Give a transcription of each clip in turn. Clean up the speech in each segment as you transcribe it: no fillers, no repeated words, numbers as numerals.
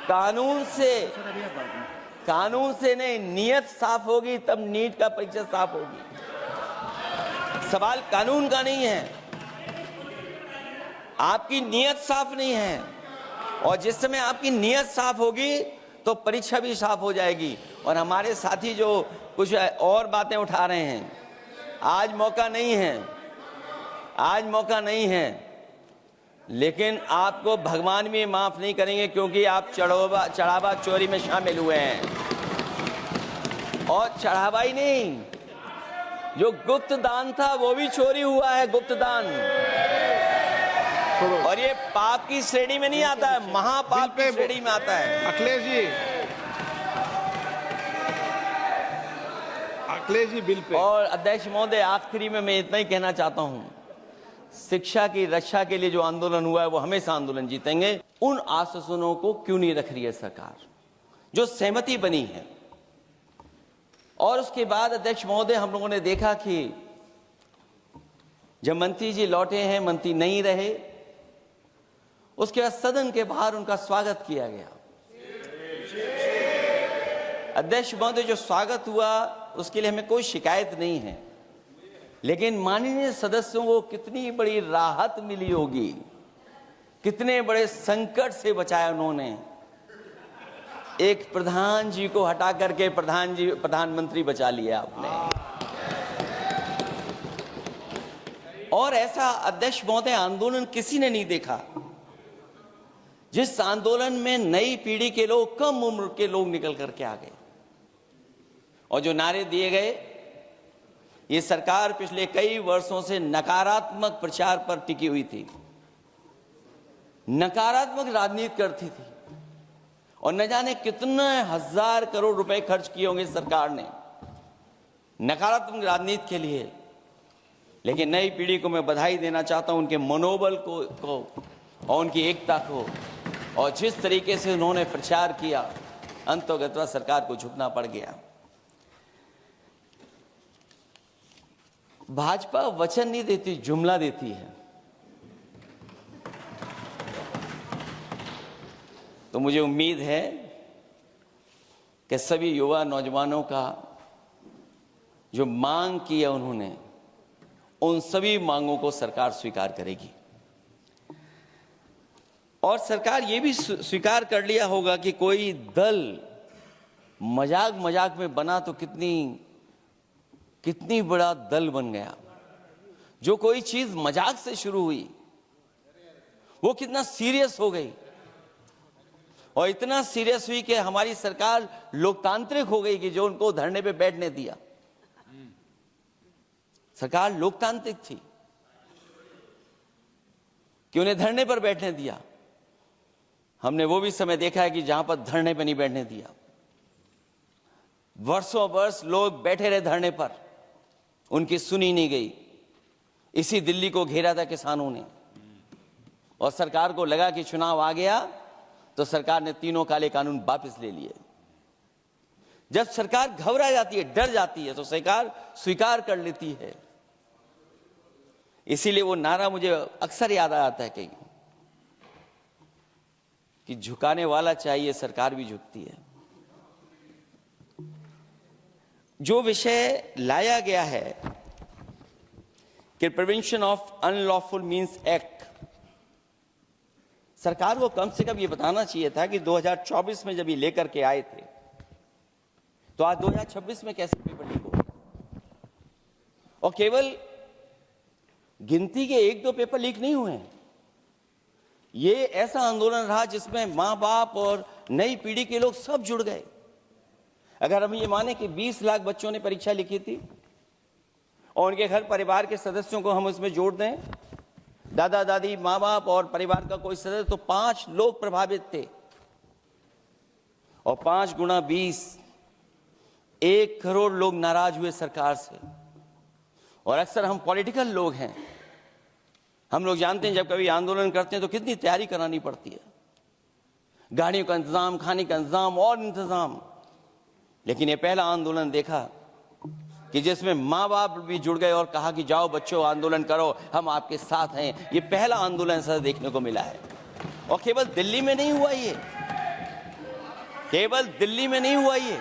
कानून से नहीं, नीयत साफ होगी तब नीट का परीक्षा साफ होगी। सवाल कानून का नहीं है, आपकी नीयत साफ नहीं है, और जिस समय आपकी नीयत साफ होगी तो परीक्षा भी साफ हो जाएगी। और हमारे साथी जो कुछ और बातें उठा रहे हैं, आज मौका नहीं है, लेकिन आपको भगवान भी माफ नहीं करेंगे, क्योंकि आप चढ़ावा चोरी में शामिल हुए हैं। और चढ़ावा ही नहीं, जो गुप्त दान था वो भी चोरी हुआ है, गुप्त दान। और ये पाप की श्रेणी में नहीं आता है, महापाप की श्रेणी में आता है। Akhilesh ji bill pay. और अध्यक्ष महोदय, आखिरी में मैं इतना ही कहना चाहता हूं, शिक्षा की रक्षा के लिए जो आंदोलन हुआ है वो हमेशा आंदोलन जीतेंगे। उन आश्वासनों को क्यों नहीं रख रही है सरकार, जो सहमति बनी है? और उसके बाद अध्यक्ष महोदय, हम लोगों ने देखा कि जब मंत्री जी लौटे हैं, मंत्री नहीं रहे, उसके बाद सदन के बाहर उनका स्वागत किया गया। अध्यक्ष महोदय, जो स्वागत हुआ उसके लिए हमें कोई शिकायत नहीं है, लेकिन माननीय सदस्यों को कितनी बड़ी राहत मिली होगी, कितने बड़े संकट से बचाया उन्होंने। एक प्रधान जी को हटा करके प्रधानमंत्री बचा लिया आपने। और ऐसा अध्यक्ष महोदय आंदोलन किसी ने नहीं देखा, जिस आंदोलन में नई पीढ़ी के लोग, कम उम्र के लोग निकल करके आ गए, और जो नारे दिए गए। ये सरकार पिछले कई वर्षों से नकारात्मक प्रचार पर टिकी हुई थी, नकारात्मक राजनीति करती थी, और न जाने कितने हजार करोड़ रुपए खर्च किए होंगे सरकार ने नकारात्मक राजनीति के लिए। लेकिन नई पीढ़ी को मैं बधाई देना चाहता हूं, उनके मनोबल को और उनकी एकता को, और जिस तरीके से उन्होंने प्रचार किया, अंततः सरकार को झुकना पड़ गया। भाजपा वचन नहीं देती, जुमला देती है। तो मुझे उम्मीद है कि सभी युवा नौजवानों का जो मांग की है उन्होंने, उन सभी मांगों को सरकार स्वीकार करेगी। और सरकार ये भी स्वीकार कर लिया होगा कि कोई दल मजाक में बना तो कितनी बड़ा दल बन गया। जो कोई चीज मजाक से शुरू हुई वो कितना सीरियस हो गई, और इतना सीरियस हुई कि हमारी सरकार लोकतांत्रिक हो गई कि जो उनको धरने पे बैठने दिया। सरकार लोकतांत्रिक थी कि उन्हें धरने पर बैठने दिया। हमने वो भी समय देखा है कि जहां पर धरने पर नहीं बैठने दिया, वर्षों वर्ष लोग बैठे रहे धरने पर, उनकी सुनी नहीं गई। इसी दिल्ली को घेरा था किसानों ने, और सरकार को लगा कि चुनाव आ गया तो सरकार ने तीनों काले कानून वापस ले लिए। जब सरकार घबरा जाती है, डर जाती है, तो सरकार स्वीकार कर लेती है। इसीलिए वो नारा मुझे अक्सर याद आता है कि झुकाने वाला चाहिए, सरकार भी झुकती है। जो विषय लाया गया है कि prevention of unlawful means act, सरकार को कम से कम ये बताना चाहिए था कि 2024 में जब ये लेकर के आए थे तो आज 2026 में कैसे पेपर लीक हो। और केवल गिनती के 1-2 पेपर लीक नहीं हुए हैं। ये ऐसा आंदोलन रहा जिसमें मां बाप और नई पीढ़ी के लोग सब जुड़ गए। अगर हम ये माने कि 20 लाख बच्चों ने परीक्षा लिखी थी और उनके घर परिवार के सदस्यों को हम इसमें जोड़ दें, दादा दादी, माँ बाप और परिवार का कोई सदस्य, तो 5 लोग प्रभावित थे। और 5 गुणा 20, 1 करोड़ लोग नाराज हुए सरकार से। और अक्सर हम पॉलिटिकल लोग हैं, हम लोग जानते हैं जब कभी आंदोलन करते हैं तो कितनी तैयारी करानी पड़ती है, गाड़ियों का इंतजाम, खाने का इंतजाम और इंतजाम। लेकिन ये पहला आंदोलन देखा कि जिसमें माँ बाप भी जुड़ गए और कहा कि जाओ बच्चों आंदोलन करो, हम आपके साथ हैं। ये पहला आंदोलन ऐसा देखने को मिला है। और केवल दिल्ली में नहीं हुआ, ये केवल दिल्ली में नहीं हुआ ये।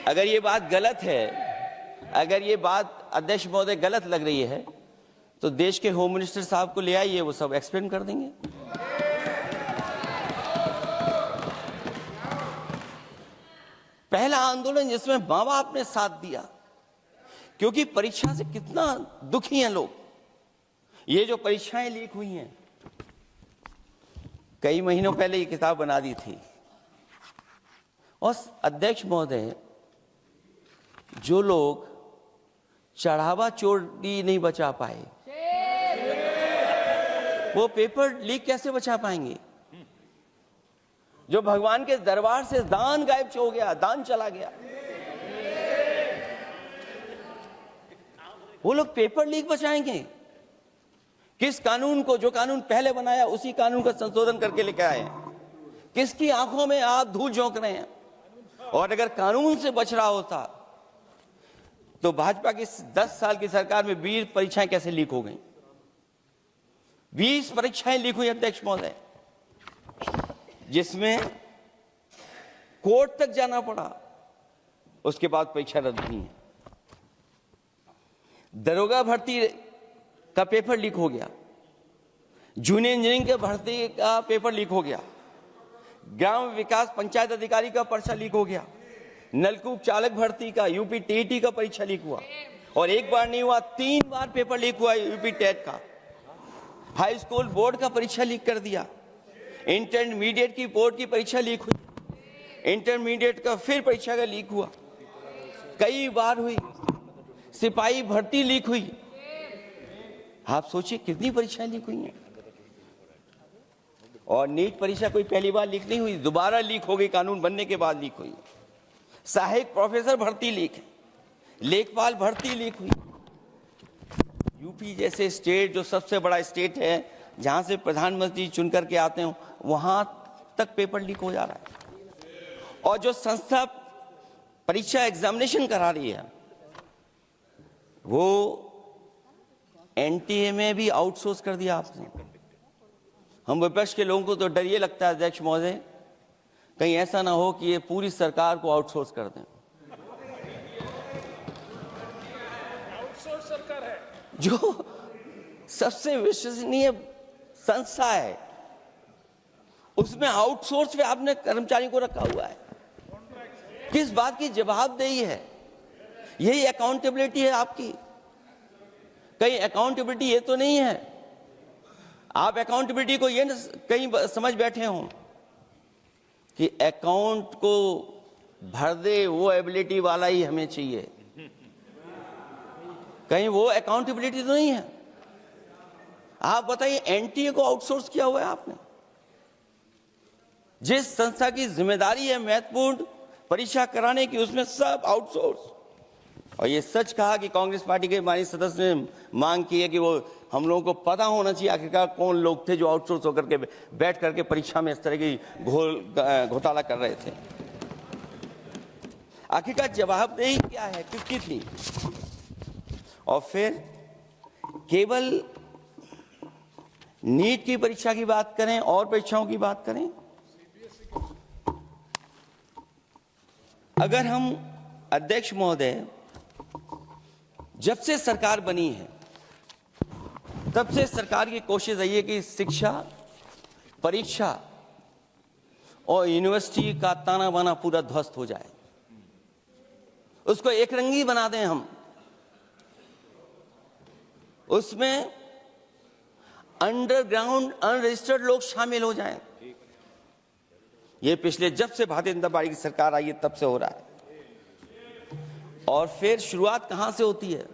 अगर ये बात गलत है, अगर ये बात अध्यक्ष महोदय गलत लग रही है, तो देश के होम मिनिस्टर साहब को ले आइए, वो सब एक्सप्लेन कर देंगे। पहला आंदोलन जिसमें माँ बाप ने साथ दिया, क्योंकि परीक्षा से कितना दुखी हैं लोग। ये जो परीक्षाएं लीक हुई हैं, कई महीनों पहले ये किताब बना दी थी, और अध्यक्ष महोदय, जो लोग चढ़ावा चोरी नहीं बचा पाए, वो पेपर लीक कैसे बचा पाएंगे? जो भगवान के दरबार से दान गायब हो गया, दान चला गया, वो लोग पेपर लीक बचाएंगे? किस कानून को, जो कानून पहले बनाया उसी कानून का संशोधन करके लेकर आए? किसकी आंखों में आप धूल झोंक रहे हैं? और अगर कानून से बच रहा होता तो भाजपा की 10 साल की सरकार में 20 परीक्षाएं कैसे लीक हो गई? 20 परीक्षाएं लीक हुई अध्यक्ष महोदय, जिसमें कोर्ट तक जाना पड़ा, उसके बाद परीक्षा रद्द हुई है। दरोगा भर्ती का पेपर लीक हो गया, जूनियर इंजीनियरिंग के भर्ती का पेपर लीक हो गया, ग्राम विकास पंचायत अधिकारी का पर्चा लीक हो गया, नलकूप चालक भर्ती का, यूपी टीईटी का परीक्षा लीक हुआ, और एक बार नहीं हुआ 3 बार पेपर लीक हुआ यूपी टेट का। हाई स्कूल बोर्ड का परीक्षा लीक कर दिया, इंटरमीडिएट की बोर्ड की परीक्षा लीक हुई, इंटरमीडिएट का फिर परीक्षा का लीक हुआ, कई बार हुई, सिपाही भर्ती लीक हुई। आप सोचिए कितनी परीक्षाएं लीक हुई हैं। और नीट परीक्षा कोई पहली बार लीक नहीं हुई, दोबारा लीक हो गई, कानून बनने के बाद लीक हुई। सहायक प्रोफेसर भर्ती लीक है, लेखपाल भर्ती लीक हुई। यूपी जैसे स्टेट, जो सबसे बड़ा स्टेट है, जहां से प्रधानमंत्री चुन करके आते हो, वहां तक पेपर लीक हो जा रहा है। और जो संस्था परीक्षा एग्जामिनेशन करा रही है, वो एनटीए में भी आउटसोर्स कर दिया आपने। हम विपक्ष के लोगों को तो डर ये लगता है अध्यक्ष महोदय, कहीं ऐसा ना हो कि ये पूरी सरकार को आउटसोर्स कर दें। आउटसोर्स सरकार है, जो सबसे विश्वसनीय संस्था है, उसमें आउटसोर्स पे आपने कर्मचारी को रखा हुआ है। किस बात की जवाबदेही है? यही अकाउंटेबिलिटी है आपकी? कहीं अकाउंटेबिलिटी ये तो नहीं है, आप अकाउंटेबिलिटी को ये कहीं समझ बैठे हो कि अकाउंट को भर दे वो एबिलिटी वाला ही हमें चाहिए? कहीं वो अकाउंटेबिलिटी तो नहीं है। आप बताइए, एनटीए को आउटसोर्स किया हुआ है आपने। जिस संस्था की जिम्मेदारी है महत्वपूर्ण परीक्षा कराने की, उसमें सब आउटसोर्स। और ये सच कहा कि कांग्रेस पार्टी के माननीय सदस्य ने मांग की है कि वो हम लोगों को पता होना चाहिए आखिरकार कौन लोग थे जो आउटसोर्स होकर के बैठ करके परीक्षा में इस तरह की घोटाला कर रहे थे। आखिरकार जवाबदेही क्या है, किसकी थी? और फिर केवल नीट की परीक्षा की बात करें और परीक्षाओं की बात करें, अगर हम अध्यक्ष महोदय, जब से सरकार बनी है तब से सरकार की कोशिश रही है कि शिक्षा, परीक्षा और यूनिवर्सिटी का ताना बाना पूरा ध्वस्त हो जाए, उसको एक रंगी बना दें हम, उसमें अंडरग्राउंड अनरजिस्टर्ड लोग शामिल हो जाएं। ये पिछले जब से भारतीय जनता पार्टी की सरकार आई है तब से हो रहा है। और फिर शुरुआत कहां से होती है?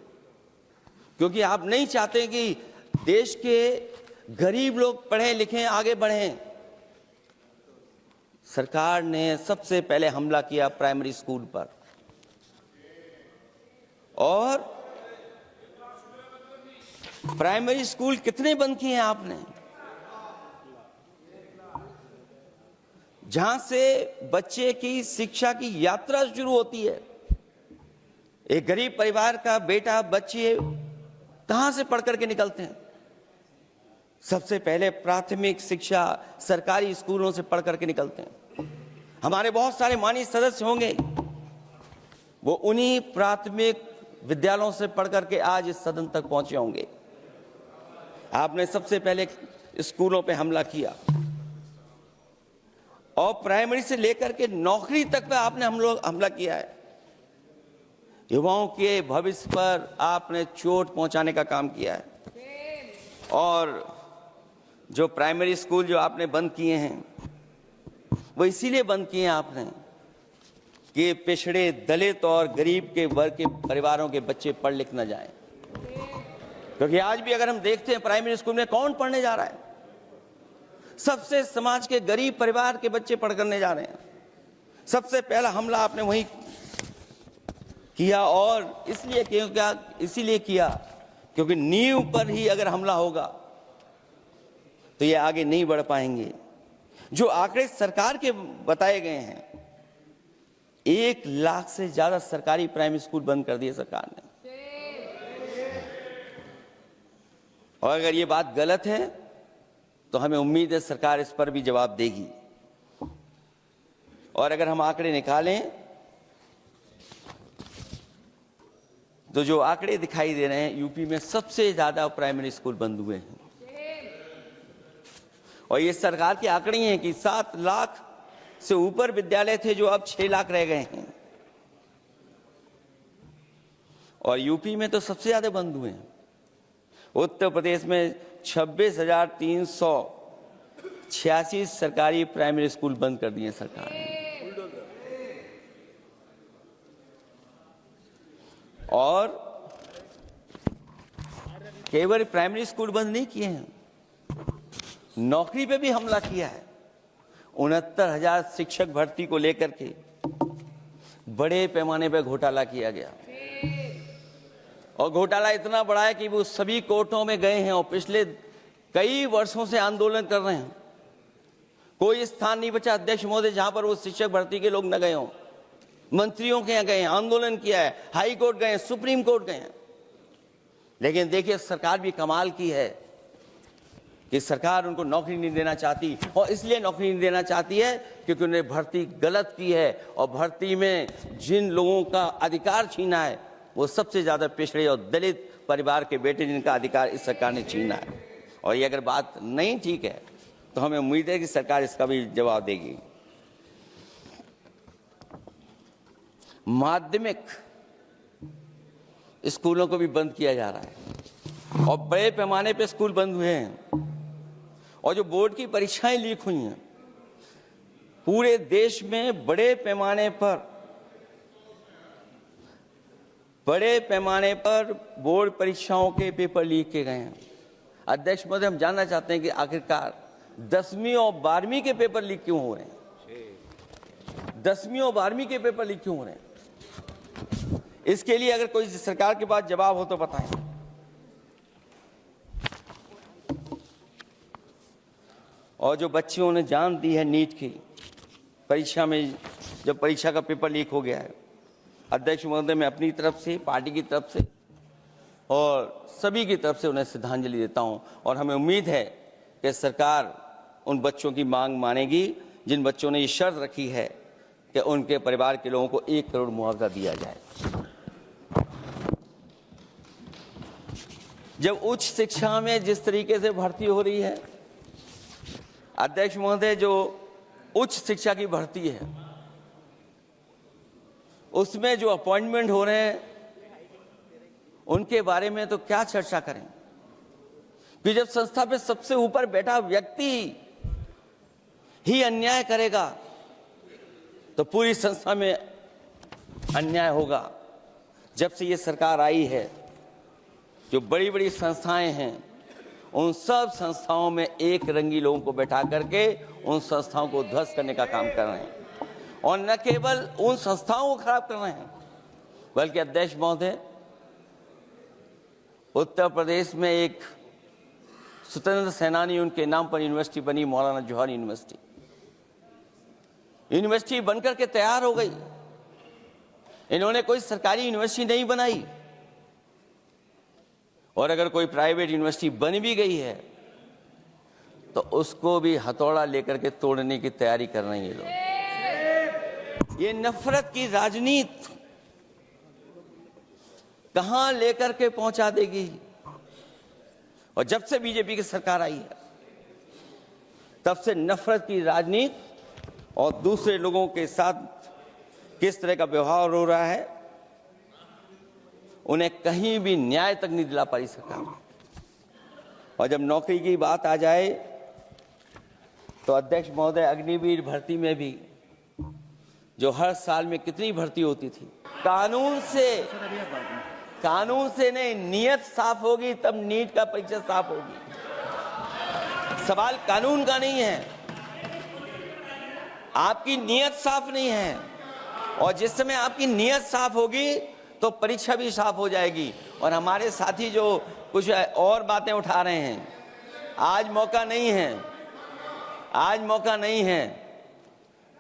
क्योंकि आप नहीं चाहते कि देश के गरीब लोग पढ़ें लिखें, आगे बढ़ें। सरकार ने सबसे पहले हमला किया प्राइमरी स्कूल पर, और प्राइमरी स्कूल कितने बंद किए हैं आपने? जहां से बच्चे की शिक्षा की यात्रा शुरू होती है। एक गरीब परिवार का बेटा, बच्चे कहां से पढ़ करके निकलते हैं? सबसे पहले प्राथमिक शिक्षा सरकारी स्कूलों से पढ़ करके निकलते हैं। हमारे बहुत सारे माननीय सदस्य होंगे, वो उन्हीं प्राथमिक विद्यालयों से पढ़ करके आज इस सदन तक पहुंचे होंगे। आपने सबसे पहले स्कूलों पे हमला किया और प्राइमरी से लेकर के नौकरी तक पे आपने हमला किया है। युवाओं के भविष्य पर आपने चोट पहुंचाने का काम किया है। और जो प्राइमरी स्कूल जो आपने बंद किए हैं, वो इसीलिए बंद किए हैं आपने कि पिछड़े, दलित और गरीब के वर्ग के परिवारों के बच्चे पढ़ लिख न जाएं। क्योंकि आज भी अगर हम देखते हैं प्राइमरी स्कूल में कौन पढ़ने जा रहा है, सबसे समाज के गरीब परिवार के बच्चे पढ़ करने जा रहे हैं। सबसे पहला हमला आपने वही किया, और इसीलिए किया क्योंकि नींव पर ही अगर हमला होगा तो ये आगे नहीं बढ़ पाएंगे। जो आंकड़े सरकार के बताए गए हैं, 1 लाख से ज्यादा सरकारी प्राइमरी स्कूल बंद कर दिए सरकार ने। और अगर ये बात गलत है तो हमें उम्मीद है सरकार इस पर भी जवाब देगी। और अगर हम आंकड़े निकालें तो जो आंकड़े दिखाई दे रहे हैं, यूपी में सबसे ज्यादा प्राइमरी स्कूल बंद हुए हैं। और ये सरकार के आंकड़े हैं कि 7 लाख से ऊपर विद्यालय थे जो अब 6 लाख रह गए हैं। और यूपी में तो सबसे ज्यादा बंद हुए हैं। उत्तर प्रदेश में 26,386 सरकारी प्राइमरी स्कूल बंद कर दिए सरकार ने। और केवल प्राइमरी स्कूल बंद नहीं किए हैं, नौकरी पे भी हमला किया है। 69,000 शिक्षक भर्ती को लेकर के बड़े पैमाने पर घोटाला किया गया। और घोटाला इतना बड़ा है कि वो सभी कोर्टों में गए हैं और पिछले कई वर्षों से आंदोलन कर रहे हैं। कोई स्थान नहीं बचा अध्यक्ष महोदय जहां पर वो शिक्षक भर्ती के लोग न गए हों। मंत्रियों के यहाँ गए हैं, आंदोलन किया है, हाई कोर्ट गए हैं, सुप्रीम कोर्ट गए हैं। लेकिन देखिए सरकार भी कमाल की है कि सरकार उनको नौकरी नहीं देना चाहती। और इसलिए नौकरी नहीं देना चाहती है क्योंकि उन्होंने भर्ती गलत की है। और भर्ती में जिन लोगों का अधिकार छीना है वो सबसे ज्यादा पिछड़े और दलित परिवार के बेटे, जिनका अधिकार इस सरकार ने छीना है। और ये अगर बात नहीं ठीक है तो हमें उम्मीद है कि सरकार इसका भी जवाब देगी। माध्यमिक स्कूलों को भी बंद किया जा रहा है और बड़े पैमाने पे स्कूल बंद हुए हैं। और जो बोर्ड की परीक्षाएं लीक हुई हैं, पूरे देश में बड़े पैमाने पर बोर्ड परीक्षाओं के पेपर लीक किए गए हैं। अध्यक्ष महोदय, हम जानना चाहते हैं कि आखिरकार 10वीं और 12वीं के पेपर लीक क्यों हो रहे हैं? 10वीं और 12वीं के पेपर लीक क्यों हो रहे हैं? इसके लिए अगर कोई सरकार के पास जवाब हो तो बताएं। और जो बच्चियों ने जान दी है नीट की परीक्षा में, जब परीक्षा का पेपर लीक हो गया है, अध्यक्ष महोदय, मैं अपनी तरफ से, पार्टी की तरफ से और सभी की तरफ से उन्हें श्रद्धांजलि देता हूं। और हमें उम्मीद है कि सरकार उन बच्चों की मांग मानेगी जिन बच्चों ने ये शर्त रखी है कि उनके परिवार के लोगों को 1 करोड़ मुआवजा दिया जाए। जब उच्च शिक्षा में जिस तरीके से भर्ती हो रही है, अध्यक्ष महोदय, जो उच्च शिक्षा की भर्ती है उसमें जो अपॉइंटमेंट हो रहे हैं उनके बारे में तो क्या चर्चा करें कि जब संस्था पे सबसे ऊपर बैठा व्यक्ति ही अन्याय करेगा तो पूरी संस्था में अन्याय होगा। जब से ये सरकार आई है, जो बड़ी बड़ी संस्थाएं हैं, उन सब संस्थाओं में एक रंगी लोगों को बैठा करके उन संस्थाओं को ध्वस्त करने का काम कर रहे हैं। और न केवल उन संस्थाओं को खराब कर रहे हैं, बल्कि अध्यक्ष महोदय, उत्तर प्रदेश में एक स्वतंत्र सेनानी, उनके नाम पर यूनिवर्सिटी बनी, मौलाना जौहर यूनिवर्सिटी। यूनिवर्सिटी बनकर के तैयार हो गई। इन्होंने कोई सरकारी यूनिवर्सिटी नहीं बनाई। और अगर कोई प्राइवेट यूनिवर्सिटी बन भी गई है तो उसको भी हथौड़ा लेकर के तोड़ने की तैयारी कर रहे हैं ये लोग। ये नफरत की राजनीति कहां लेकर के पहुंचा देगी। और जब से बीजेपी की सरकार आई है तब से नफरत की राजनीति और दूसरे लोगों के साथ किस तरह का व्यवहार हो रहा है, उन्हें कहीं भी न्याय तक नहीं दिला पाई सरकार। और जब नौकरी की बात आ जाए तो अध्यक्ष महोदय, अग्निवीर भर्ती में भी जो हर साल में कितनी भर्ती होती थी, कानून से नहीं, नियत साफ होगी तब नीट का परीक्षा साफ होगी। सवाल कानून का नहीं है, आपकी नियत साफ नहीं है। और जिस समय आपकी नियत साफ होगी तो परीक्षा भी साफ हो जाएगी। और हमारे साथी जो कुछ और बातें उठा रहे हैं, आज मौका नहीं है,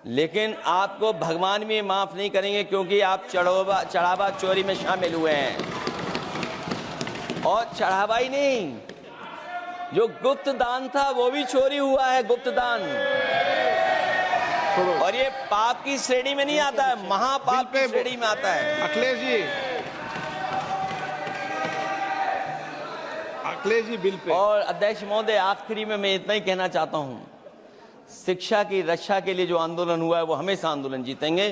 लेकिन आपको भगवान भी माफ नहीं करेंगे, क्योंकि आप चढ़ावा चोरी में शामिल हुए हैं। और चढ़ावा ही नहीं, जो गुप्त दान था वो भी चोरी हुआ है, गुप्त दान। और ये पाप की श्रेणी में नहीं आता है, महापाप की श्रेणी में आता है। Akhilesh ji bill pay. और अध्यक्ष महोदय, आखिरी में मैं इतना ही कहना चाहता हूं, शिक्षा की रक्षा के लिए जो आंदोलन हुआ है वो हमेशा आंदोलन जीतेंगे।